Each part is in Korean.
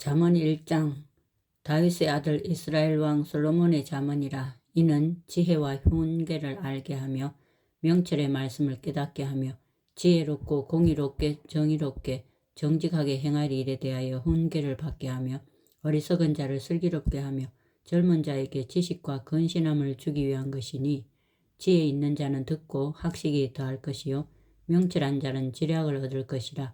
잠언 1장. 다윗의 아들 이스라엘 왕 솔로몬의 잠언이라. 이는 지혜와 훈계를 알게 하며 명철의 말씀을 깨닫게 하며 지혜롭고 공의롭게 정의롭게 정직하게 행할 일에 대하여 훈계를 받게 하며 어리석은 자를 슬기롭게 하며 젊은 자에게 지식과 근신함을 주기 위한 것이니, 지혜 있는 자는 듣고 학식이 더할 것이요 명철한 자는 지략을 얻을 것이라.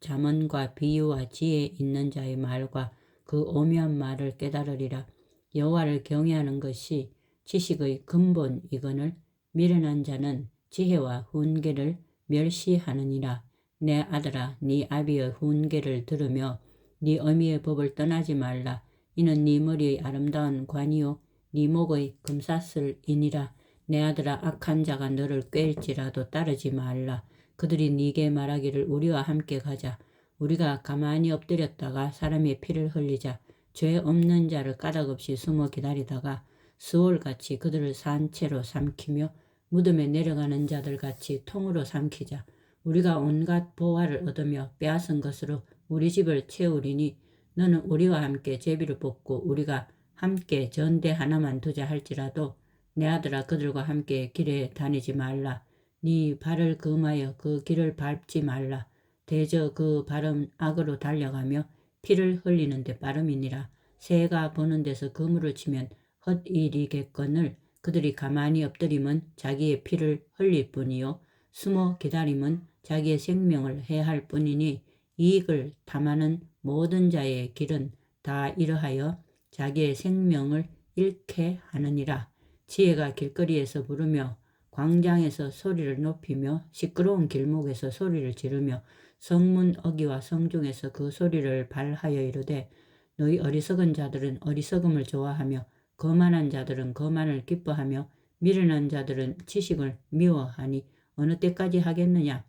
잠언과 비유와 지혜 있는 자의 말과 그 오묘한 말을 깨달으리라. 여호와를 경외하는 것이 지식의 근본이거늘 미련한 자는 지혜와 훈계를 멸시하느니라. 내 아들아, 네 아비의 훈계를 들으며 네 어미의 법을 떠나지 말라. 이는 네 머리의 아름다운 관이요 네 목의 금사슬이니라. 내 아들아, 악한 자가 너를 꾀일지라도 따르지 말라. 그들이 네게 말하기를 우리와 함께 가자. 우리가 가만히 엎드렸다가 사람의 피를 흘리자. 죄 없는 자를 까닭없이 숨어 기다리다가 스올같이 그들을 산채로 삼키며 무덤에 내려가는 자들같이 통으로 삼키자. 우리가 온갖 보화를 얻으며 빼앗은 것으로 우리 집을 채우리니, 너는 우리와 함께 제비를 뽑고 우리가 함께 전대 하나만 두자 할지라도 내 아들아, 그들과 함께 길에 다니지 말라. 네 발을 금하여 그 길을 밟지 말라. 대저 그 발은 악으로 달려가며 피를 흘리는데 빠름이니라. 새가 보는 데서 그물을 치면 헛일이겠거늘 그들이 가만히 엎드림은 자기의 피를 흘릴 뿐이요 숨어 기다림은 자기의 생명을 해할 뿐이니, 이익을 탐하는 모든 자의 길은 다 이러하여 자기의 생명을 잃게 하느니라. 지혜가 길거리에서 부르며 광장에서 소리를 높이며 시끄러운 길목에서 소리를 지르며 성문 어귀와 성중에서 그 소리를 발하여 이르되, 너희 어리석은 자들은 어리석음을 좋아하며 거만한 자들은 거만을 기뻐하며 미련한 자들은 지식을 미워하니 어느 때까지 하겠느냐.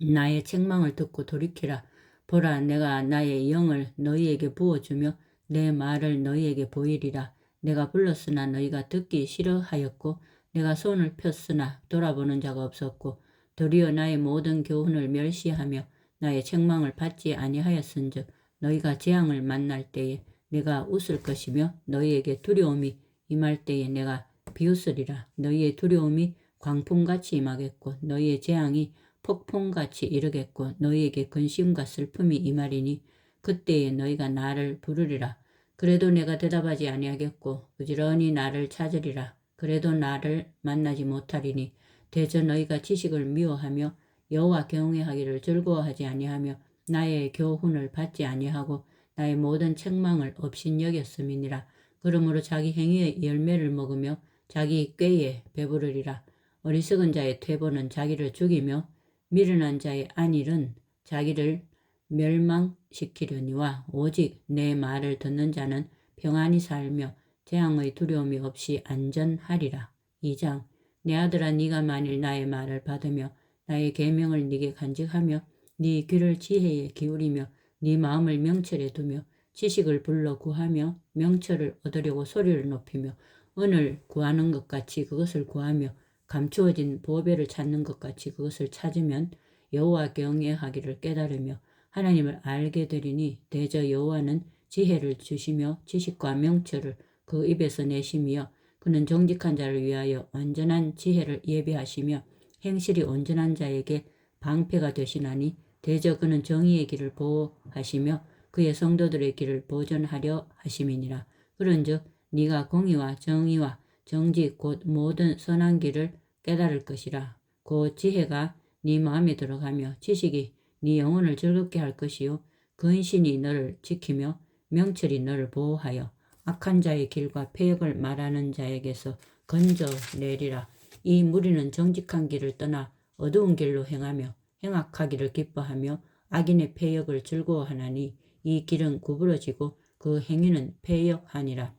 나의 책망을 듣고 돌이키라. 보라, 내가 나의 영을 너희에게 부어주며 내 말을 너희에게 보이리라. 내가 불렀으나 너희가 듣기 싫어하였고 내가 손을 폈으나 돌아보는 자가 없었고, 도리어 나의 모든 교훈을 멸시하며 나의 책망을 받지 아니하였은즉 너희가 재앙을 만날 때에 내가 웃을 것이며 너희에게 두려움이 임할 때에 내가 비웃으리라. 너희의 두려움이 광풍같이 임하겠고 너희의 재앙이 폭풍같이 이르겠고 너희에게 근심과 슬픔이 임하리니, 그때에 너희가 나를 부르리라. 그래도 내가 대답하지 아니하겠고 부지런히 나를 찾으리라. 그래도 나를 만나지 못하리니, 대저 너희가 지식을 미워하며 여호와 경외하기를 즐거워하지 아니하며 나의 교훈을 받지 아니하고 나의 모든 책망을 업신여겼음이니라. 그러므로 자기 행위의 열매를 먹으며 자기 꾀에 배부르리라. 어리석은 자의 퇴보는 자기를 죽이며 미련한 자의 안일은 자기를 멸망시키려니와 오직 내 말을 듣는 자는 평안히 살며 재앙의 두려움이 없이 안전하리라. 2장. 내 아들아, 네가 만일 나의 말을 받으며 나의 계명을 네게 간직하며 네 귀를 지혜에 기울이며 네 마음을 명철에 두며 지식을 불러 구하며 명철을 얻으려고 소리를 높이며 은을 구하는 것 같이 그것을 구하며 감추어진 보배를 찾는 것 같이 그것을 찾으면 여호와 경외하기를 깨달으며 하나님을 알게 되리니, 대저 여호와는 지혜를 주시며 지식과 명철을 그 입에서 내시며 그는 정직한 자를 위하여 완전한 지혜를 예비하시며 행실이 온전한 자에게 방패가 되시나니, 대저 그는 정의의 길을 보호하시며 그의 성도들의 길을 보존하려 하심이니라. 그런즉 네가 공의와 정의와 정직 곧 모든 선한 길을 깨달을 것이라. 곧 지혜가 네 마음에 들어가며 지식이 네 영혼을 즐겁게 할 것이요 근신이 너를 지키며 명철이 너를 보호하여 악한 자의 길과 패역을 말하는 자에게서 건져내리라. 이 무리는 정직한 길을 떠나 어두운 길로 행하며 행악하기를 기뻐하며 악인의 패역을 즐거워하나니, 이 길은 구부러지고 그 행위는 패역하니라.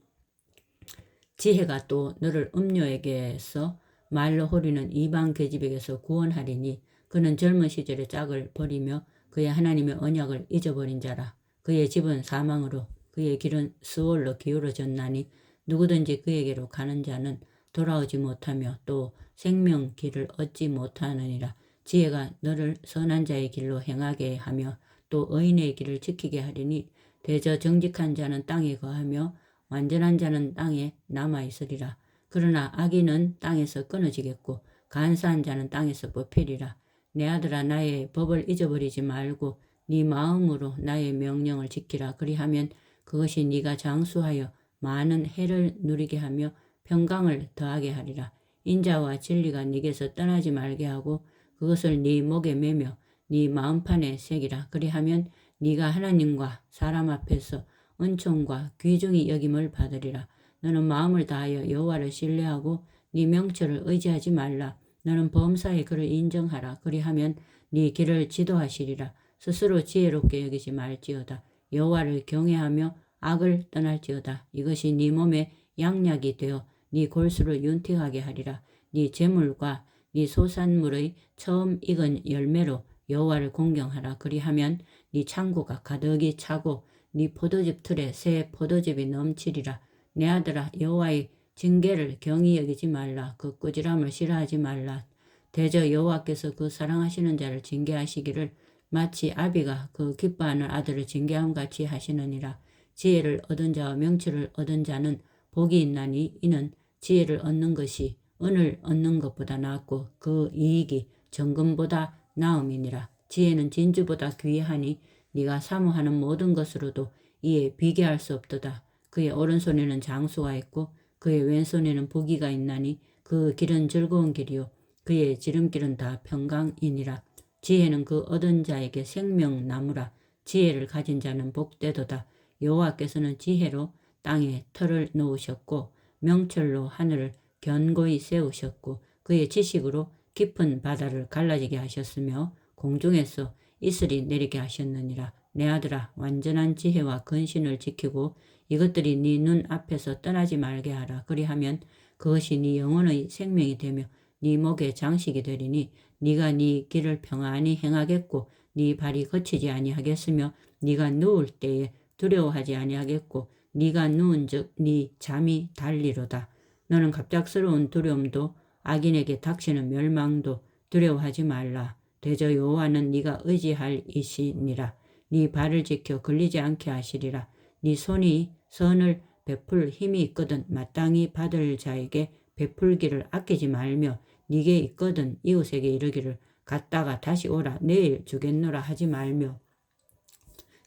지혜가 또 너를 음료에게서 말로 호리는 이방 계집에게서 구원하리니, 그는 젊은 시절의 짝을 버리며 그의 하나님의 언약을 잊어버린 자라. 그의 집은 사망으로 그의 길은 스올로 기울어졌나니, 누구든지 그에게로 가는 자는 돌아오지 못하며 또 생명 길을 얻지 못하느니라. 지혜가 너를 선한 자의 길로 행하게 하며 또 의인의 길을 지키게 하리니 대저 정직한 자는 땅에 거하며 완전한 자는 땅에 남아있으리라. 그러나 악인은 땅에서 끊어지겠고 간사한 자는 땅에서 뽑히리라. 내 아들아, 나의 법을 잊어버리지 말고 네 마음으로 나의 명령을 지키라. 그리하면 그것이 네가 장수하여 많은 해를 누리게 하며 평강을 더하게 하리라. 인자와 진리가 네게서 떠나지 말게 하고 그것을 네 목에 매며 네 마음판에 새기라. 그리하면 네가 하나님과 사람 앞에서 은총과 귀중히 여김을 받으리라. 너는 마음을 다하여 여호와를 신뢰하고 네 명철을 의지하지 말라. 너는 범사의 그를 인정하라. 그리하면 네 길을 지도하시리라. 스스로 지혜롭게 여기지 말지어다. 여호와를 경외하며 악을 떠날지어다. 이것이 네 몸에 양약이 되어 네 골수를 윤택하게 하리라. 네 재물과 네 소산물의 처음 익은 열매로 여호와를 공경하라. 그리하면 네 창고가 가득히 차고 네 포도즙 틀에 새 포도즙이 넘치리라. 내 아들아, 여호와의 징계를 경히 여기지 말라. 그 꾸지람을 싫어하지 말라. 대저 여호와께서 그 사랑하시는 자를 징계하시기를 마치 아비가 그 기뻐하는 아들을 징계함 같이 하시느니라. 지혜를 얻은 자와 명철을 얻은 자는 복이 있나니 이는 지혜를 얻는 것이 은을 얻는 것보다 낫고 그 이익이 정금보다 나음이니라. 지혜는 진주보다 귀하니 네가 사모하는 모든 것으로도 이에 비교할 수 없도다. 그의 오른손에는 장수가 있고 그의 왼손에는 부귀가 있나니 그 길은 즐거운 길이요 그의 지름길은 다 평강이니라. 지혜는 그 얻은 자에게 생명나무라. 지혜를 가진 자는 복되도다. 여호와께서는 지혜로 땅에 터를 놓으셨고 명철로 하늘을 견고히 세우셨고 그의 지식으로 깊은 바다를 갈라지게 하셨으며 공중에서 이슬이 내리게 하셨느니라. 내 아들아, 완전한 지혜와 근신을 지키고 이것들이 네 눈 앞에서 떠나지 말게 하라. 그리하면 그것이 네 영혼의 생명이 되며 네 목의 장식이 되리니 네가 네 길을 평안히 행하겠고 네 발이 거치지 아니하겠으며 네가 누울 때에 두려워하지 아니하겠고 네가 누운즉 네 잠이 달리로다. 너는 갑작스러운 두려움도 악인에게 닥치는 멸망도 두려워하지 말라. 대저 여호와는 네가 의지할 이시니라. 네 발을 지켜 걸리지 않게 하시리라. 네 손이 선을 베풀 힘이 있거든 마땅히 받을 자에게 베풀기를 아끼지 말며 네게 있거든 이웃에게 이르기를 갔다가 다시 오라 내일 주겠노라 하지 말며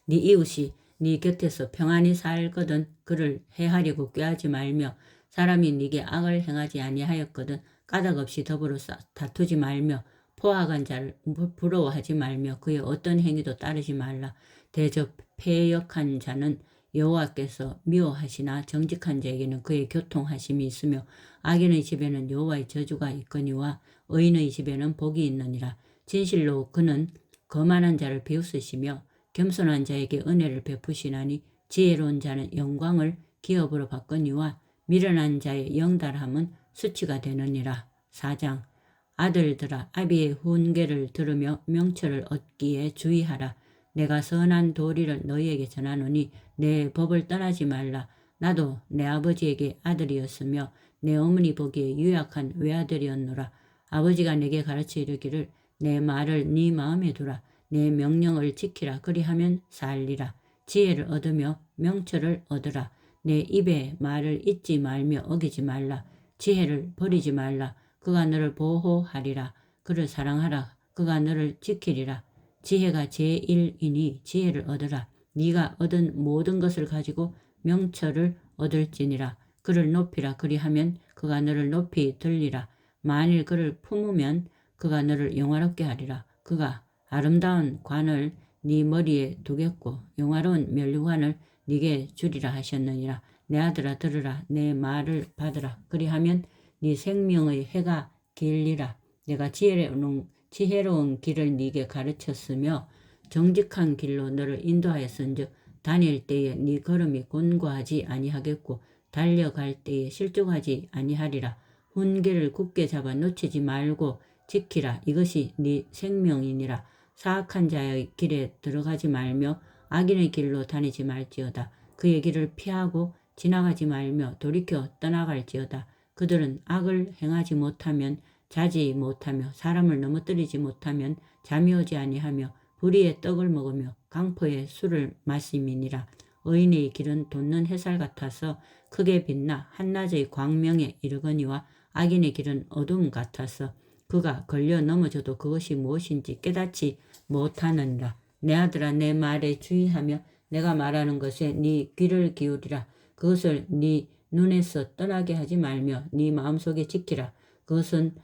네 이웃이 네 곁에서 평안히 살거든 그를 해하려고 꾀하지 말며 사람이 네게 악을 행하지 아니하였거든 까닭없이 더불어 다투지 말며 포악한 자를 부러워하지 말며 그의 어떤 행위도 따르지 말라. 대저 패역한 자는 여호와께서 미워하시나 정직한 자에게는 그의 교통하심이 있으며 악인의 집에는 여호와의 저주가 있거니와 의인의 집에는 복이 있느니라. 진실로 그는 거만한 자를 비웃으시며 겸손한 자에게 은혜를 베푸시나니 지혜로운 자는 영광을 기업으로 받거니와 미련한 자의 영달함은 수치가 되느니라. 4장 아들들아 아비의 훈계를 들으며 명철을 얻기에 주의하라. 내가 선한 도리를 너희에게 전하노니 내 법을 떠나지 말라. 나도 내 아버지에게 아들이었으며 내 어머니 보기에 유약한 외아들이었노라. 아버지가 내게 가르쳐 이르기를 내 말을 네 마음에 두라. 내 명령을 지키라. 그리하면 살리라. 지혜를 얻으며 명철을 얻으라. 내 입의 말을 잊지 말며 어기지 말라. 지혜를 버리지 말라. 그가 너를 보호하리라. 그를 사랑하라. 그가 너를 지키리라. 지혜가 제1이니 지혜를 얻으라. 네가 얻은 모든 것을 가지고 명철을 얻을지니라. 그를 높이라. 그리하면 그가 너를 높이 들리라. 만일 그를 품으면 그가 너를 영화롭게 하리라. 그가 아름다운 관을 네 머리에 두겠고 영화로운 면류관을 네게 주리라 하셨느니라. 내 아들아 들으라. 내 말을 받으라. 그리하면 네 생명의 해가 길리라. 내가 지혜로운 길을 네게 가르쳤으며 정직한 길로 너를 인도하였은즉 다닐 때에 네 걸음이 곤고하지 아니하겠고 달려갈 때에 실족하지 아니하리라. 훈계를 굳게 잡아 놓치지 말고 지키라. 이것이 네 생명이니라. 사악한 자의 길에 들어가지 말며 악인의 길로 다니지 말지어다. 그의 길을 피하고 지나가지 말며 돌이켜 떠나갈지어다. 그들은 악을 행하지 못하면 자지 못하며 사람을 넘어뜨리지 못하면 잠이 오지 아니하며 불의의 떡을 먹으며 강포의 술을 마심이니라. 의인의 길은 돋는 햇살 같아서 크게 빛나 한낮의 광명에 이르거니와 악인의 길은 어둠 같아서 그가 걸려 넘어져도 그것이 무엇인지 깨닫지 못하느니라. 내 아들아, 내 말에 주의하며 내가 말하는 것에 네 귀를 기울이라. 그것을 네 눈에서 떠나게 하지 말며 네 마음속에 지키라. 그것은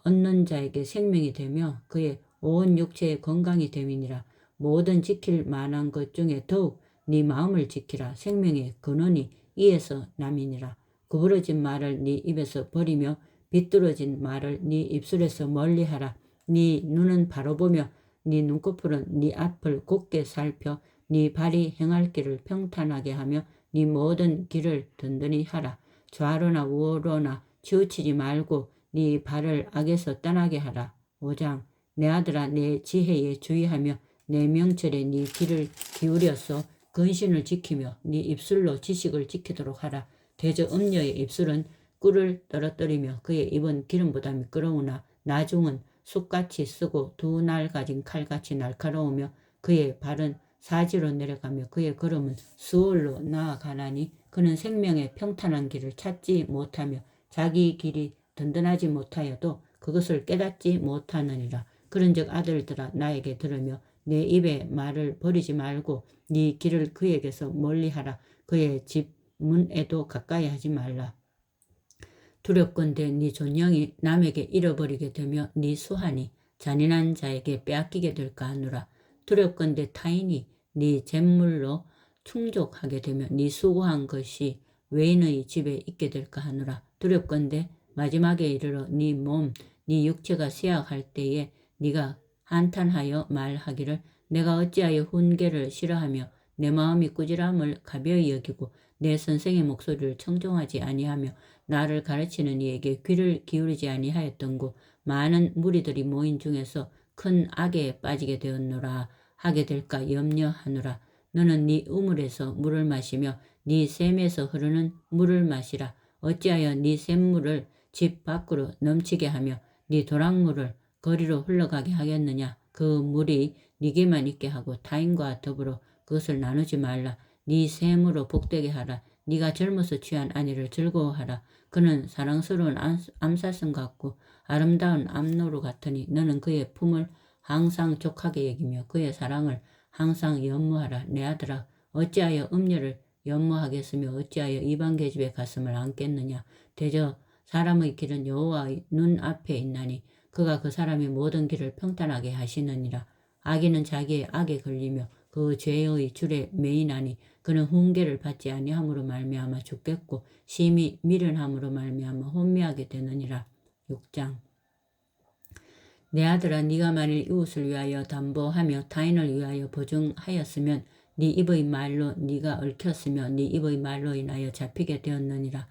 얻는 자에게 생명이 되며 그의 온 육체의 건강이 됨이니라. 모든 지킬 만한 것 중에 더욱 네 마음을 지키라. 생명의 근원이 이에서 남이니라. 구부러진 말을 네 입에서 버리며 비뚤어진 말을 네 입술에서 멀리하라. 네 눈은 바로 보며 네 눈꺼풀은 네 앞을 곧게 살펴 네 발이 행할 길을 평탄하게 하며 네 모든 길을 든든히 하라. 좌로나 우로나 치우치지 말고 네 발을 악에서 떠나게 하라. 5장. 내 아들아, 내 지혜에 주의하며 내 명철에 네 귀를 기울여서 근신을 지키며 네 입술로 지식을 지키도록 하라. 대저 음녀의 입술은 꿀을 떨어뜨리며 그의 입은 기름보다 미끄러우나 나중은 쑥같이 쓰고 두 날 가진 칼같이 날카로우며 그의 발은 사지로 내려가며 그의 걸음은 수월로 나아가나니 그는 생명의 평탄한 길을 찾지 못하며 자기 길이 든든하지 못하여도 그것을 깨닫지 못하느니라. 그런즉 아들들아, 나에게 들으며 내 입의 말을 버리지 말고 네 길을 그에게서 멀리하라. 그의 집 문에도 가까이 하지 말라. 두렵건대 네 존영이 남에게 잃어버리게 되며 네 수한이 잔인한 자에게 빼앗기게 될까 하노라. 두렵건대 타인이 네 잿물로 충족하게 되며 네 수고한 것이 외인의 집에 있게 될까 하노라. 두렵건대 마지막에 이르러 네 몸, 네 육체가 쇠약할 때에 네가 한탄하여 말하기를 내가 어찌하여 훈계를 싫어하며 내 마음이 꾸지람을 가벼이 여기고 내 선생의 목소리를 청종하지 아니하며 나를 가르치는 이에게 귀를 기울이지 아니하였던고 많은 무리들이 모인 중에서 큰 악에 빠지게 되었노라 하게 될까 염려하노라. 너는 네 우물에서 물을 마시며 네 샘에서 흐르는 물을 마시라. 어찌하여 네 샘물을 집 밖으로 넘치게 하며 네 도랑물을 거리로 흘러가게 하겠느냐. 그 물이 네게만 있게 하고 타인과 더불어 그것을 나누지 말라. 네 샘으로 복되게 하라. 네가 젊어서 취한 아내를 즐거워하라. 그는 사랑스러운 암사슴 같고 아름다운 암노루 같으니 너는 그의 품을 항상 족하게 여기며 그의 사랑을 항상 연모하라. 내 아들아, 어찌하여 음녀를 연모하겠으며 어찌하여 이방 계집의 가슴을 안겠느냐. 대저 사람의 길은 여호와의 눈앞에 있나니 그가 그 사람의 모든 길을 평탄하게 하시느니라. 악인은 자기의 악에 걸리며 그 죄의 줄에 매이나니 그는 훈계를 받지 아니함으로 말미암아 죽겠고 심히 미련함으로 말미암아 혼미하게 되느니라. 6장. 내 아들아, 네가 만일 이웃을 위하여 담보하며 타인을 위하여 보증하였으면 네 입의 말로 네가 얽혔으며 네 입의 말로 인하여 잡히게 되었느니라.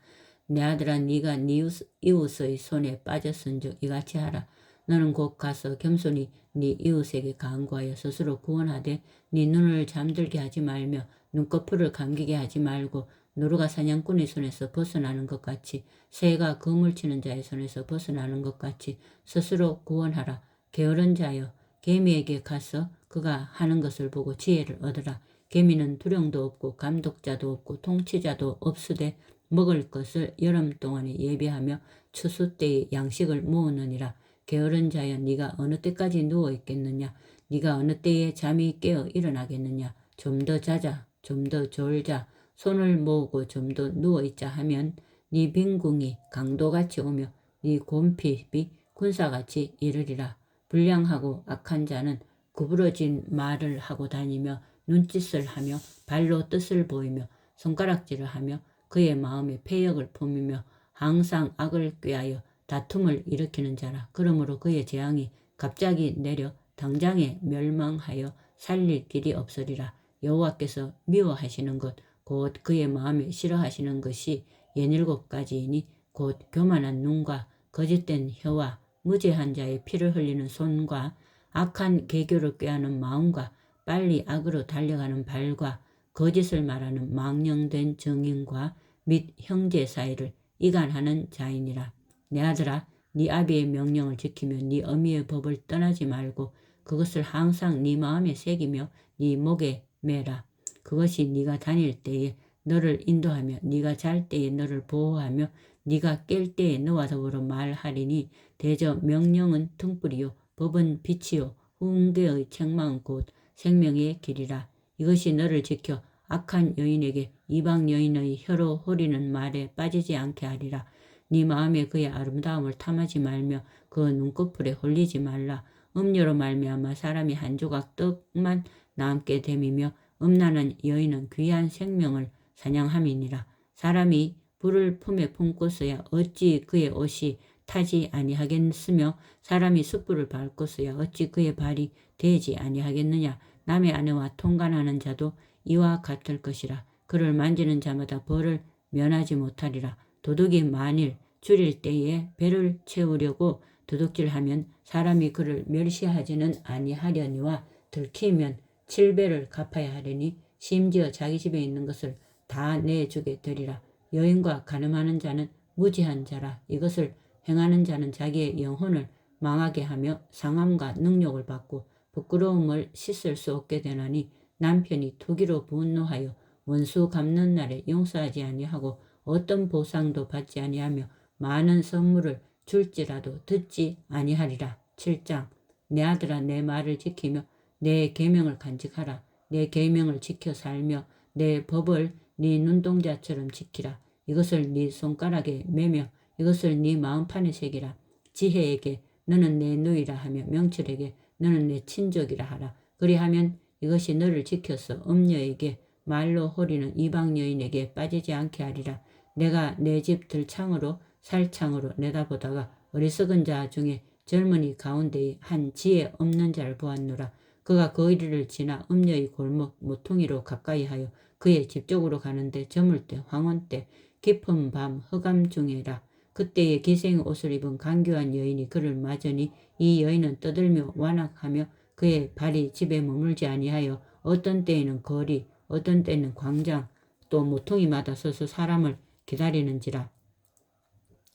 내 아들아, 네가 네 이웃의 손에 빠졌은즉 이같이 하라. 너는 곧 가서 겸손히 네 이웃에게 간구하여 스스로 구원하되 네 눈을 잠들게 하지 말며 눈꺼풀을 감기게 하지 말고 노루가 사냥꾼의 손에서 벗어나는 것 같이 새가 그물 치는 자의 손에서 벗어나는 것 같이 스스로 구원하라. 게으른 자여, 개미에게 가서 그가 하는 것을 보고 지혜를 얻으라. 개미는 두령도 없고 감독자도 없고 통치자도 없으되 먹을 것을 여름 동안에 예비하며 추수 때의 양식을 모으느니라. 게으른 자여, 네가 어느 때까지 누워 있겠느냐. 네가 어느 때에 잠이 깨어 일어나겠느냐. 좀 더 자자, 좀 더 졸자, 손을 모으고 좀 더 누워 있자 하면 네 빈궁이 강도같이 오며 네 곰핍이 군사같이 이르리라. 불량하고 악한 자는 구부러진 말을 하고 다니며 눈짓을 하며 발로 뜻을 보이며 손가락질을 하며 그의 마음에 패역을 품으며 항상 악을 꾀하여 다툼을 일으키는 자라. 그러므로 그의 재앙이 갑자기 내려 당장에 멸망하여 살릴 길이 없으리라. 여호와께서 미워하시는 것 곧 그의 마음에 싫어하시는 것이 67가지이니 곧 교만한 눈과 거짓된 혀와 무죄한 자의 피를 흘리는 손과 악한 계교를 꾀하는 마음과 빨리 악으로 달려가는 발과 거짓을 말하는 망령된 정인과 및 형제 사이를 이간하는 자이니라. 내 아들아, 네 아비의 명령을 지키며 네 어미의 법을 떠나지 말고 그것을 항상 네 마음에 새기며 네 목에 매라. 그것이 네가 다닐 때에 너를 인도하며 네가 잘 때에 너를 보호하며 네가 깰 때에 너와 더불어 말하리니 대저 명령은 등불이요 법은 빛이요 훈계의 책망은 곧 생명의 길이라. 이것이 너를 지켜 악한 여인에게 이방 여인의 혀로 호리는 말에 빠지지 않게 하리라. 네 마음에 그의 아름다움을 탐하지 말며 그 눈꺼풀에 홀리지 말라. 음료로 말미암아 사람이 한 조각 떡만 남게 됨이며 음란한 여인은 귀한 생명을 사냥함이니라. 사람이 불을 품에 품고서야 어찌 그의 옷이 타지 아니하겠으며 사람이 숯불을 밟고서야 어찌 그의 발이 되지 아니하겠느냐. 남의 아내와 통간하는 자도 이와 같을 것이라. 그를 만지는 자마다 벌을 면하지 못하리라. 도둑이 만일 줄일 때에 배를 채우려고 도둑질하면 사람이 그를 멸시하지는 아니하려니와 들키면 7배를 갚아야 하려니 심지어 자기 집에 있는 것을 다 내주게 되리라. 여인과 간음하는 자는 무지한 자라. 이것을 행하는 자는 자기의 영혼을 망하게 하며 상함과 능욕을 받고 부끄러움을 씻을 수 없게 되나니 남편이 투기로 분노하여 원수 갚는 날에 용서하지 아니하고 어떤 보상도 받지 아니하며 많은 선물을 줄지라도 듣지 아니하리라. 7장 내 아들아 내 말을 지키며 내 계명을 간직하라. 내 계명을 지켜 살며 내 법을 네 눈동자처럼 지키라. 이것을 네 손가락에 매며 이것을 네 마음판에 새기라. 지혜에게 너는 내 누이라 하며 명철에게 너는 내 친족이라 하라. 그리하면 이것이 너를 지켜서 음녀에게 말로 호리는 이방 여인에게 빠지지 않게 하리라. 내가 내 집 들창으로 살창으로 내다보다가 어리석은 자 중에 젊은이 가운데에 한 지혜 없는 자를 보았노라. 그가 그 이리를 지나 음녀의 골목 모퉁이로 가까이 하여 그의 집 쪽으로 가는데 저물 때 황혼 때 깊은 밤 흑암 중에라. 그때에 기생 옷을 입은 간교한 여인이 그를 맞으니 이 여인은 떠들며 완악하며 그의 발이 집에 머물지 아니하여 어떤 때에는 거리 어떤 때는 광장 또 모퉁이마다 서서 사람을 기다리는지라.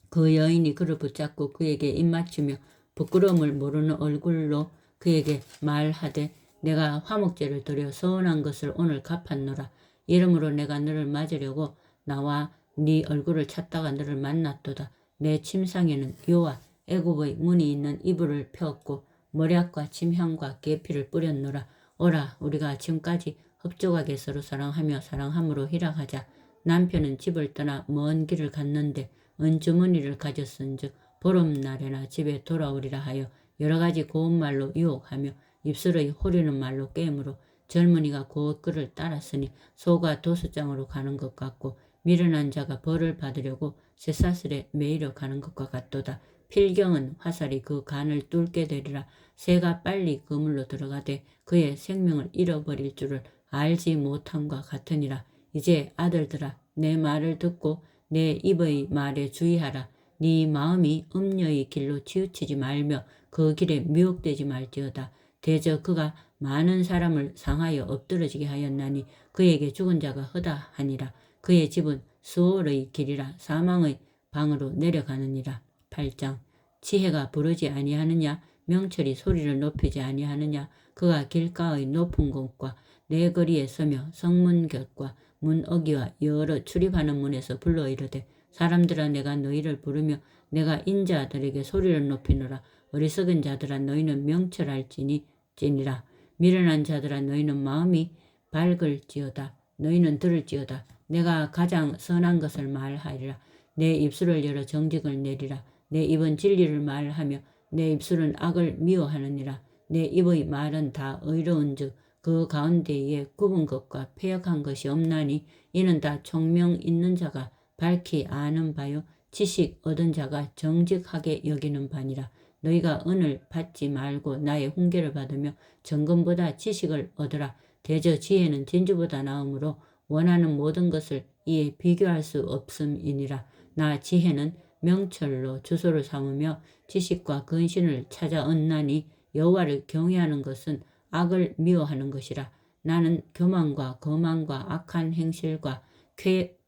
그 여인이 그를 붙잡고 그에게 입맞추며 부끄러움을 모르는 얼굴로 그에게 말하되 내가 화목제를 드려 서운한 것을 오늘 갚았노라. 이러므로 내가 너를 맞으려고 나와 네 얼굴을 찾다가 너를 만났도다. 내 침상에는 요와 애굽의 문이 있는 이불을 펴었고 머리약과 침향과 계피를 뿌렸노라. 오라 우리가 지금까지 흡족하게 서로 사랑하며 사랑함으로 희락하자. 남편은 집을 떠나 먼 길을 갔는데 은주머니를 가졌은즉 보름날에나 집에 돌아오리라 하여 여러가지 고운 말로 유혹하며 입술의 호리는 말로 깨므로 젊은이가 곧 그를 따랐으니 소가 도수장으로 가는 것 같고 미련한 자가 벌을 받으려고 쇠사슬에 매이려 가는 것과 같도다. 필경은 화살이 그 간을 뚫게 되리라. 새가 빨리 그물로 들어가되 그의 생명을 잃어버릴 줄을 알지 못함과 같으니라. 이제 아들들아 내 말을 듣고 내 입의 말에 주의하라. 네 마음이 음녀의 길로 치우치지 말며 그 길에 미혹되지 말지어다. 대저 그가 많은 사람을 상하여 엎드러지게 하였나니 그에게 죽은 자가 허다하니라. 그의 집은 수월의 길이라 사망의 방으로 내려가느니라. 8장 지혜가 부르지 아니하느냐 명철이 소리를 높이지 아니하느냐. 그가 길가의 높은 곳과 내 거리에 서며 성문 곁과 문 어기와 여러 출입하는 문에서 불러 이르되 사람들아 내가 너희를 부르며 내가 인자들에게 소리를 높이노라. 어리석은 자들아 너희는 명철할지니라. 미련한 자들아 너희는 마음이 밝을지어다. 너희는 들을지어다. 내가 가장 선한 것을 말하리라. 내 입술을 열어 정직을 내리라. 내 입은 진리를 말하며 내 입술은 악을 미워하느니라. 내 입의 말은 다 의로운즉 그 가운데에 굽은 것과 패역한 것이 없나니 이는 다 총명 있는 자가 밝히 아는 바요 지식 얻은 자가 정직하게 여기는 바니라. 너희가 은을 받지 말고 나의 훈계를 받으며 정금보다 지식을 얻으라. 대저 지혜는 진주보다 나음으로 원하는 모든 것을 이에 비교할 수 없음이니라. 나 지혜는 명철로 주소를 삼으며 지식과 근신을 찾아 얻나니 여호와를 경외하는 것은 악을 미워하는 것이라. 나는 교만과 거만과 악한 행실과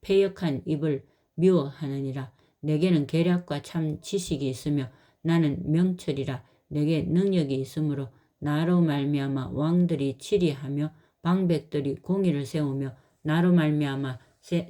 패역한 입을 미워하느니라. 내게는 계략과 참 지식이 있으며 나는 명철이라. 내게 능력이 있으므로 나로 말미암아 왕들이 치리하며 방백들이 공의를 세우며 나로 말미암아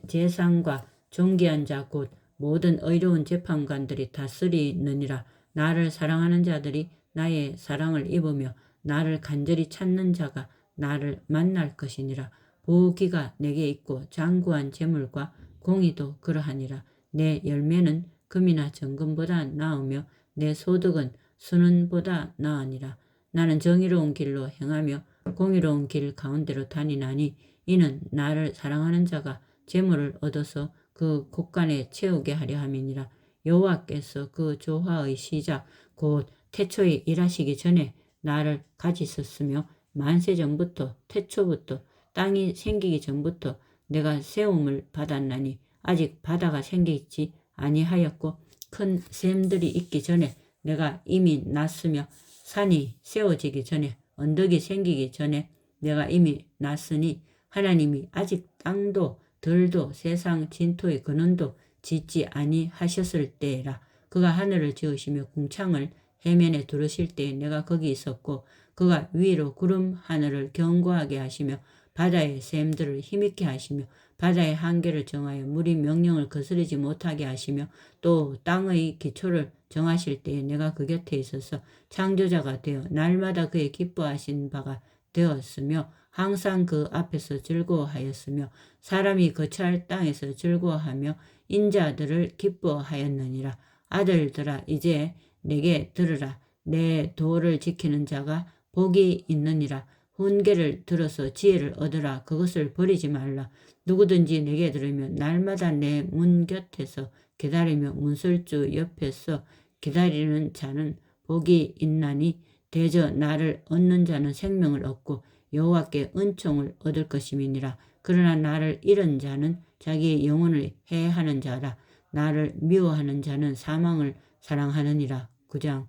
재상과 존귀한 자 곧 모든 의로운 재판관들이 다스리느니라. 나를 사랑하는 자들이 나의 사랑을 입으며 나를 간절히 찾는 자가 나를 만날 것이니라. 보기가 내게 있고 장구한 재물과 공의도 그러하니라. 내 열매는 금이나 정금보다 나으며 내 소득은 순은보다 나으니라. 나는 정의로운 길로 행하며 공의로운 길 가운데로 다니나니 이는 나를 사랑하는 자가 재물을 얻어서 그 곳간에 채우게 하려 함이니라. 여호와께서 그 조화의 시작 곧 태초에 일하시기 전에 나를 가지셨으며 만세 전부터 태초부터 땅이 생기기 전부터 내가 세움을 받았나니 아직 바다가 생기지 아니하였고 큰 샘들이 있기 전에 내가 이미 났으며 산이 세워지기 전에 언덕이 생기기 전에 내가 이미 났으니 하나님이 아직 땅도 들도 세상 진토의 근원도 짓지 아니하셨을 때라. 그가 하늘을 지으시며 궁창을 해면에 두르실 때에 내가 거기 있었고 그가 위로 구름 하늘을 견고하게 하시며 바다의 샘들을 힘있게 하시며 바다의 한계를 정하여 물이 명령을 거스르지 못하게 하시며 또 땅의 기초를 정하실 때에 내가 그 곁에 있어서 창조자가 되어 날마다 그의 기뻐하신 바가 되었으며 항상 그 앞에서 즐거워하였으며 사람이 거처할 땅에서 즐거워하며 인자들을 기뻐하였느니라. 아들들아 이제 내게 들으라. 내 도를 지키는 자가 복이 있느니라. 훈계를 들어서 지혜를 얻으라. 그것을 버리지 말라. 누구든지 내게 들으면 날마다 내 문 곁에서 기다리며 문설주 옆에서 기다리는 자는 복이 있나니 대저 나를 얻는 자는 생명을 얻고 여호와께 은총을 얻을 것임이니라. 그러나 나를 잃은 자는 자기의 영혼을 해하는 자라. 나를 미워하는 자는 사망을 사랑하느니라. 9장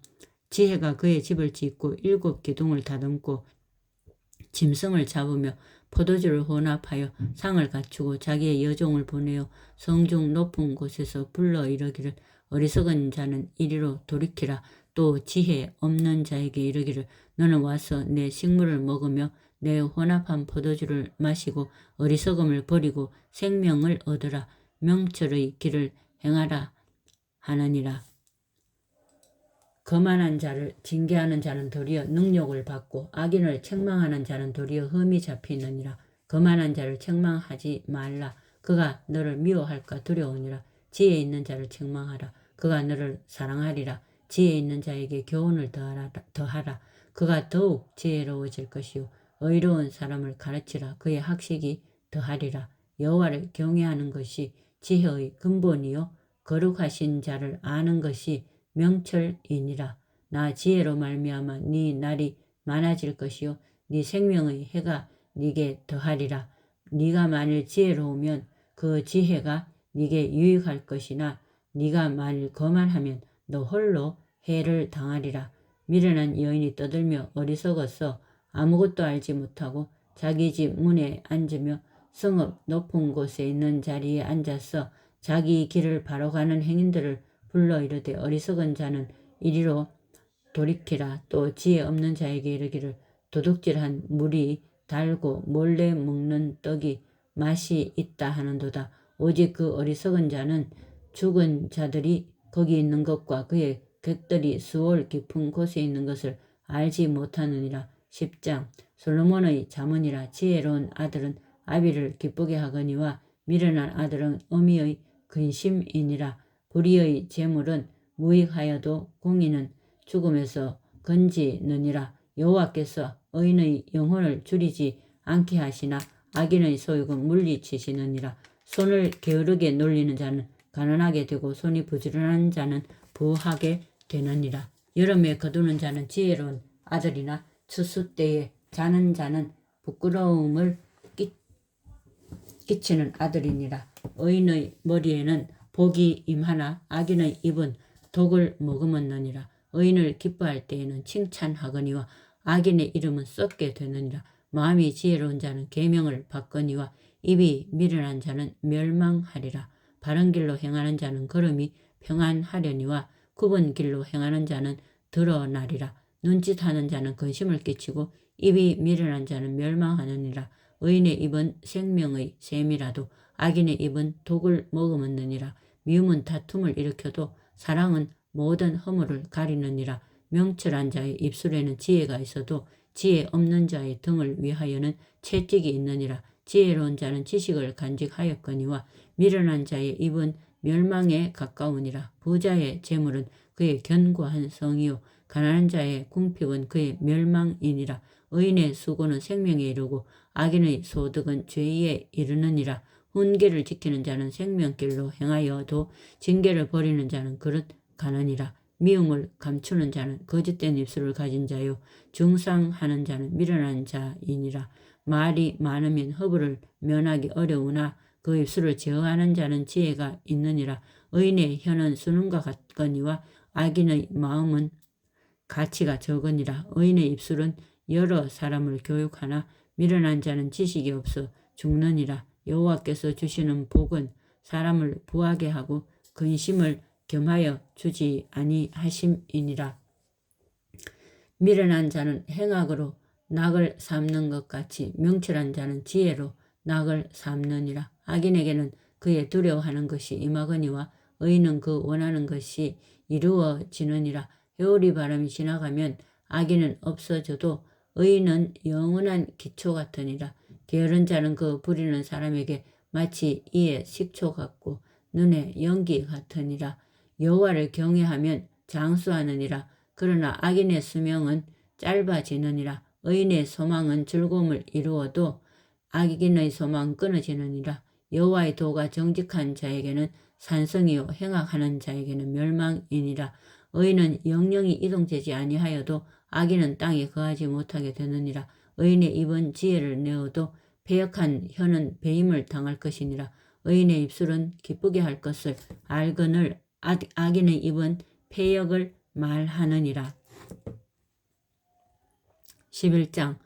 지혜가 그의 집을 짓고 7 기둥을 다듬고 짐승을 잡으며 포도주를 혼합하여 상을 갖추고 자기의 여종을 보내어 성중 높은 곳에서 불러 이르기를 어리석은 자는 이리로 돌이키라. 또 지혜 없는 자에게 이르기를 너는 와서 내 식물을 먹으며 내 혼합한 포도주를 마시고 어리석음을 버리고 생명을 얻으라. 명철의 길을 행하라 하느니라. 거만한 자를 징계하는 자는 도리어 능욕을 받고 악인을 책망하는 자는 도리어 흠이 잡히느니라. 거만한 자를 책망하지 말라. 그가 너를 미워할까 두려우니라. 지혜 있는 자를 책망하라. 그가 너를 사랑하리라. 지혜 있는 자에게 교훈을 더하라. 그가 더욱 지혜로워질 것이요 의로운 사람을 가르치라. 그의 학식이 더하리라. 여호와를 경외하는 것이 지혜의 근본이요 거룩하신 자를 아는 것이 명철이니라. 나 지혜로 말미암아 네 날이 많아질 것이요 네 생명의 해가 네게 더하리라. 네가 만일 지혜로우면 그 지혜가 네게 유익할 것이나 네가 만일 거만하면 너 홀로 해를 당하리라. 미련한 여인이 떠들며 어리석어서 아무것도 알지 못하고 자기 집 문에 앉으며 성읍 높은 곳에 있는 자리에 앉아서 자기 길을 바로 가는 행인들을 불러 이르되 어리석은 자는 이리로 돌이키라. 또 지혜 없는 자에게 이르기를 도둑질한 물이 달고 몰래 먹는 떡이 맛이 있다 하는도다. 오직 그 어리석은 자는 죽은 자들이 거기 있는 것과 그의 객들이 수월 깊은 곳에 있는 것을 알지 못하느니라. 10장 솔로몬의 잠언이라. 지혜로운 아들은 아비를 기쁘게 하거니와 미련한 아들은 어미의 근심이니라. 불의의 재물은 무익하여도 공의는 죽음에서 건지느니라. 여호와께서 의인의 영혼을 줄이지 않게 하시나 악인의 소욕은 물리치시느니라. 손을 게으르게 놀리는 자는 가난하게 되고 손이 부지런한 자는 부하게 되느니라. 여름에 거두는 자는 지혜로운 아들이나 추수 때에 자는 자는 부끄러움을 끼치는 아들이니라. 의인의 머리에는 복이 임하나 악인의 입은 독을 머금었느니라. 의인을 기뻐할 때에는 칭찬하거니와 악인의 이름은 썩게 되느니라. 마음이 지혜로운 자는 계명을 받거니와 입이 미련한 자는 멸망하리라. 바른 길로 행하는 자는 걸음이 평안하려니와 굽은 길로 행하는 자는 드러나리라. 눈짓하는 자는 근심을 끼치고 입이 미련한 자는 멸망하느니라. 의인의 입은 생명의 샘이라도 악인의 입은 독을 머금었느니라. 미움은 다툼을 일으켜도 사랑은 모든 허물을 가리느니라. 명철한 자의 입술에는 지혜가 있어도 지혜 없는 자의 등을 위하여는 채찍이 있느니라. 지혜로운 자는 지식을 간직하였거니와 미련한 자의 입은 멸망에 가까우니라. 부자의 재물은 그의 견고한 성이요 가난한 자의 궁핍은 그의 멸망이니라. 의인의 수고는 생명에 이르고 악인의 소득은 죄에 이르느니라. 훈계를 지키는 자는 생명길로 행하여도 징계를 버리는 자는 그릇 가느니라. 미움을 감추는 자는 거짓된 입술을 가진 자요 중상하는 자는 미련한 자이니라. 말이 많으면 허물을 면하기 어려우나 그 입술을 제어하는 자는 지혜가 있느니라. 의인의 혀는 수능과 같거니와 악인의 마음은 가치가 적으니라. 의인의 입술은 여러 사람을 교육하나 미련한 자는 지식이 없어 죽느니라. 여호와께서 주시는 복은 사람을 부하게 하고 근심을 겸하여 주지 아니하심이니라. 미련한 자는 행악으로 낙을 삼는 것 같이 명철한 자는 지혜로 낙을 삼느니라. 악인에게는 그의 두려워하는 것이 임하거니와 의인은 그 원하는 것이 이루어지느니라. 회오리 바람이 지나가면 악인은 없어져도 의인은 영원한 기초 같으니라. 게으른 자는 그 부리는 사람에게 마치 이에 식초 같고 눈에 연기 같으니라. 여호와를 경외하면 장수하느니라. 그러나 악인의 수명은 짧아지느니라. 의인의 소망은 즐거움을 이루어도 악인의 소망은 끊어지느니라. 여호와의 도가 정직한 자에게는 산성이요 행악하는 자에게는 멸망이니라. 의인은 영영이 이동되지 아니하여도 악인은 땅에 거하지 못하게 되느니라. 의인의 입은 지혜를 내어도 배역한 혀는 배임을 당할 것이니라. 의인의 입술은 기쁘게 할 것을 알거늘 악인의 입은 패역을 말하느니라. 11장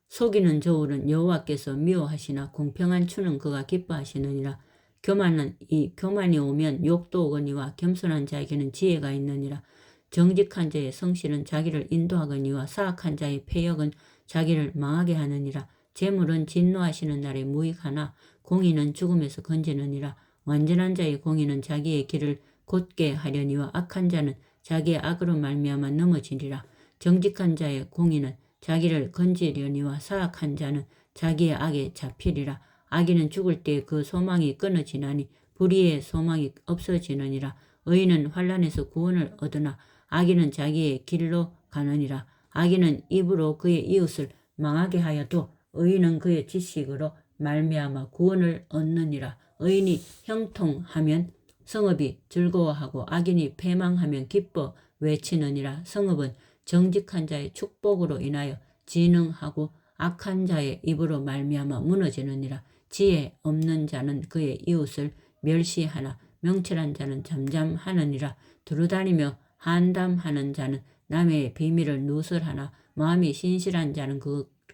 속이는 저울은 여호와께서 미워하시나 공평한 추는 그가 기뻐하시느니라. 교만이 오면 욕도 오거니와 겸손한 자에게는 지혜가 있느니라. 정직한 자의 성실은 자기를 인도하거니와 사악한 자의 패역은 자기를 망하게 하느니라. 재물은 진노하시는 날에 무익하나 공의는 죽음에서 건지느니라. 완전한 자의 공의는 자기의 길을 곧게 하려니와 악한 자는 자기의 악으로 말미암아 넘어지리라. 정직한 자의 공의는 자기를 건지려니와 사악한 자는 자기의 악에 잡히리라. 악인은 죽을 때 그 소망이 끊어지나니 불의의 소망이 없어지느니라. 의인은 환난에서 구원을 얻으나 악인은 자기의 길로 가느니라. 악인은 입으로 그의 이웃을 망하게 하여도 의인은 그의 지식으로 말미암아 구원을 얻느니라. 의인이 형통하면 성읍이 즐거워하고 악인이 패망하면 기뻐 외치느니라. 성읍은 정직한 자의 축복으로 인하여 진흥하고 악한 자의 입으로 말미암아 무너지느니라. 지혜 없는 자는 그의 이웃을 멸시하나 명철한 자는 잠잠하느니라. 두루다니며 한담하는 자는 남의 비밀을 누설하나 마음이 신실한 자는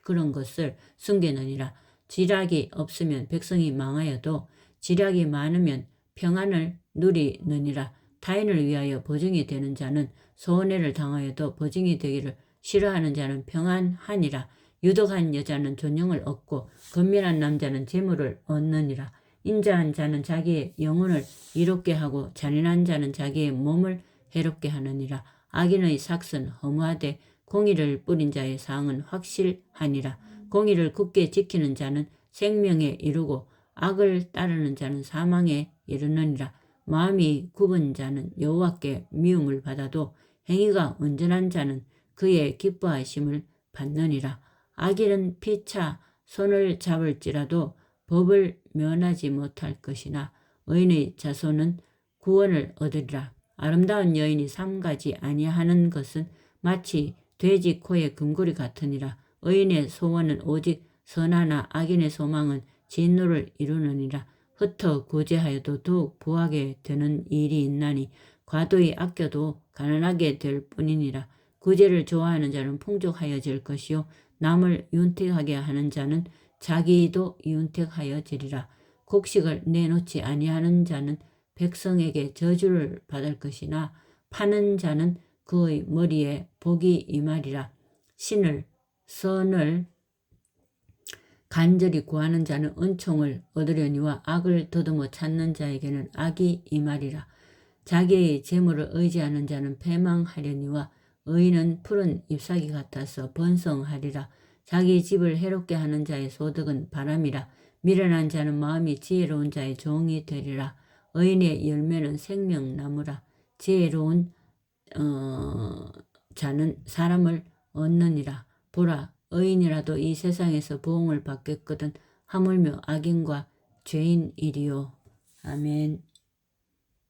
그런 것을 숨기느니라. 지략이 없으면 백성이 망하여도 지략이 많으면 평안을 누리느니라. 타인을 위하여 보증이 되는 자는 손해를 당하여도 보증이 되기를 싫어하는 자는 평안하니라. 유덕한 여자는 존영을 얻고 건면한 남자는 재물을 얻느니라. 인자한 자는 자기의 영혼을 이롭게 하고 잔인한 자는 자기의 몸을 해롭게 하느니라. 악인의 삭은 허무하되 공의를 뿌린 자의 상은 확실하니라. 공의를 굳게 지키는 자는 생명에 이르고 악을 따르는 자는 사망에 이르느니라. 마음이 굽은 자는 여호와께 미움을 받아도 행위가 온전한 자는 그의 기뻐하심을 받느니라. 악인은 피차 손을 잡을지라도 법을 면하지 못할 것이나 의인의 자손은 구원을 얻으리라. 아름다운 여인이 삼가지 아니하는 것은 마치 돼지 코의 금고리 같으니라. 의인의 소원은 오직 선하나 악인의 소망은 진노를 이루느니라. 흩어 구제하여도 더욱 부하게 되는 일이 있나니 과도히 아껴도 가난하게 될 뿐이니라. 구제를 좋아하는 자는 풍족하여질 것이요 남을 윤택하게 하는 자는 자기도 윤택하여지리라. 곡식을 내놓지 아니하는 자는 백성에게 저주를 받을 것이나 파는 자는 그의 머리에 복이 임하리라. 선을 간절히 구하는 자는 은총을 얻으려니와 악을 더듬어 찾는 자에게는 악이 임하리라. 자기의 재물을 의지하는 자는 패망하려니와 의인은 푸른 잎사귀 같아서 번성하리라. 자기 집을 해롭게 하는 자의 소득은 바람이라. 미련한 자는 마음이 지혜로운 자의 종이 되리라. 의인의 열매는 생명나무라. 지혜로운 자는 사람을 얻느니라. 보라, 의인이라도 이 세상에서 보응을 받겠거든 하물며 악인과 죄인이리요. 아멘.